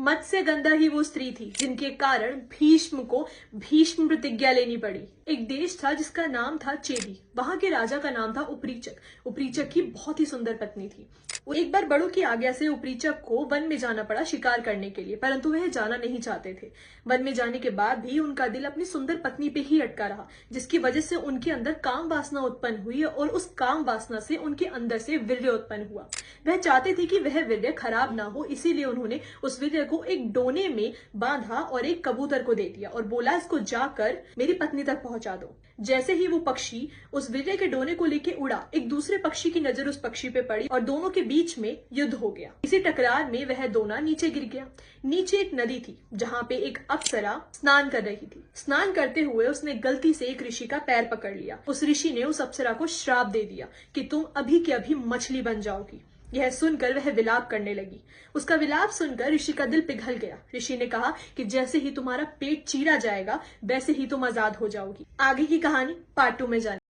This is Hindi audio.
मत्स्य गंधा ही वो स्त्री थी जिनके कारण भीष्म को भीष्म प्रतिज्ञा लेनी पड़ी। एक देश था जिसका नाम था चेदी। वहां के राजा का नाम था उपरीचक। उपरीचक की बहुत ही सुंदर पत्नी थी। एक बार बड़ों की आज्ञा से उपरीचक को वन में जाना पड़ा शिकार करने के लिए, परंतु वह जाना नहीं चाहते थे। वन में जाने के बाद भी उनका दिल अपनी सुंदर पत्नी पे ही अटका रहा, जिसकी वजह से उनके अंदर काम वासना उत्पन्न हुई और उस काम वासना से उनके अंदर से वीर्य उत्पन्न हुआ। वह चाहते थे कि वह वीर्य खराब ना हो, इसीलिए उन्होंने उस वीर्य को एक डोने में बांधा और एक कबूतर को दे दिया और बोला, इसको जाकर मेरी पत्नी तक पहुंचा दो। जैसे ही वो पक्षी उस वीर्य के डोने को लेके उड़ा, एक दूसरे पक्षी की नजर उस पक्षी पे पड़ी और दोनों के बीच में युद्ध हो गया। इसी टकरार में वह दोना नीचे गिर गया। नीचे एक नदी थी जहां पे एक अप्सरा स्नान कर रही थी। स्नान करते हुए उसने गलती से एक ऋषि का पैर पकड़ लिया। उस ऋषि ने उस अप्सरा को श्राप दे दिया कि तुम अभी के अभी मछली बन जाओगी। यह सुनकर वह विलाप करने लगी। उसका विलाप सुनकर ऋषि का दिल पिघल गया। ऋषि ने कहा कि जैसे ही तुम्हारा पेट चीरा जाएगा वैसे ही तुम आजाद हो जाओगी। आगे की कहानी पार्ट 2 में जाने।